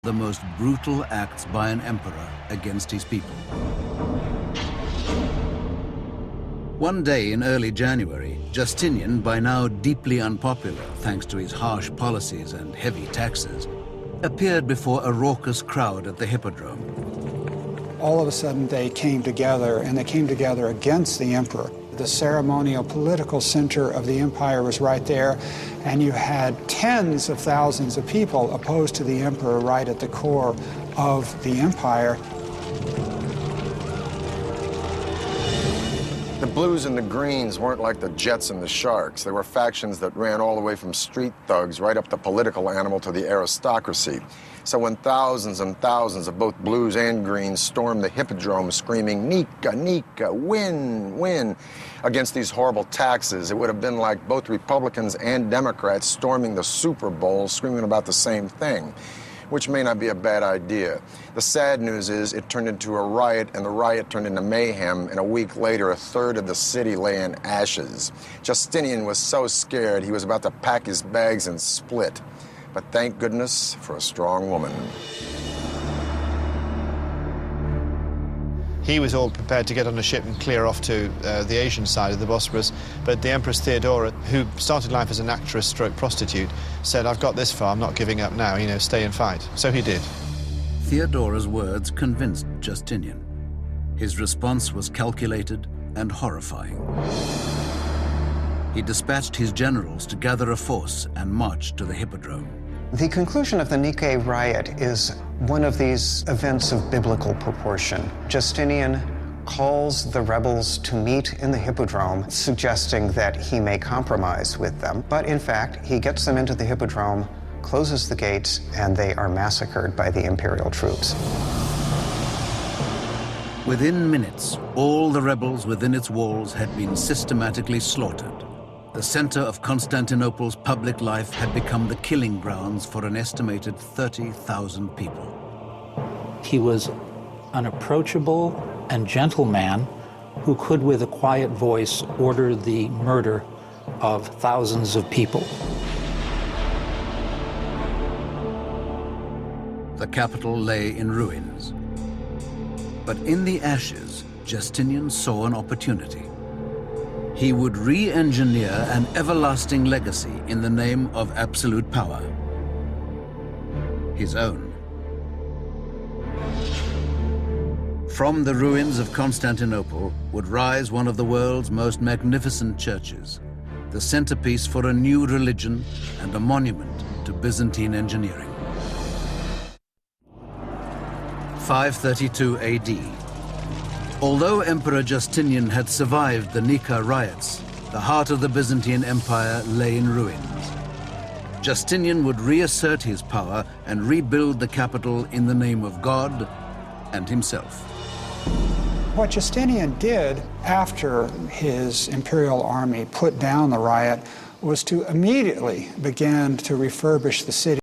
the most brutal acts by an emperor against his people. One day in early January, Justinian, by now deeply unpopular thanks to his harsh policies and heavy taxes, appeared before a raucous crowd at the Hippodrome. All of a sudden they came together, and they came together against the emperor. The ceremonial political center of the empire was right there, and you had tens of thousands of people opposed to the emperor right at the core of the empire. The Blues and the Greens weren't like the Jets and the Sharks. They were factions that ran all the way from street thugs right up the political animal to the aristocracy. So when thousands and thousands of both Blues and Greens stormed the Hippodrome screaming, "Nika, Nika, win, win," against these horrible taxes, it would have been like both Republicans and Democrats storming the Super Bowl screaming about the same thing, which may not be a bad idea. The sad news is it turned into a riot, and the riot turned into mayhem, and a week later, a third of the city lay in ashes. Justinian was so scared he was about to pack his bags and split. But thank goodness for a strong woman. He was all prepared to get on a ship and clear off to the Asian side of the Bosporus, but the Empress Theodora, who started life as an actress stroke prostitute, said, "I've got this far, I'm not giving up now, stay and fight." So he did. Theodora's words convinced Justinian. His response was calculated and horrifying. He dispatched his generals to gather a force and march to the Hippodrome. The conclusion of the Nika riot is one of these events of biblical proportion. Justinian calls the rebels to meet in the Hippodrome, suggesting that he may compromise with them. But in fact, he gets them into the Hippodrome, closes the gates, and they are massacred by the imperial troops. Within minutes, all the rebels within its walls had been systematically slaughtered. The center of Constantinople's public life had become the killing grounds for an estimated 30,000 people. He was an approachable and gentle man who could, with a quiet voice, order the murder of thousands of people. The capital lay in ruins. But in the ashes, Justinian saw an opportunity. He would re-engineer an everlasting legacy in the name of absolute power. His own. From the ruins of Constantinople would rise one of the world's most magnificent churches, the centerpiece for a new religion and a monument to Byzantine engineering. 532 AD. Although Emperor Justinian had survived the Nika riots, the heart of the Byzantine Empire lay in ruins. Justinian would reassert his power and rebuild the capital in the name of God and himself. What Justinian did after his imperial army put down the riot was to immediately begin to refurbish the city.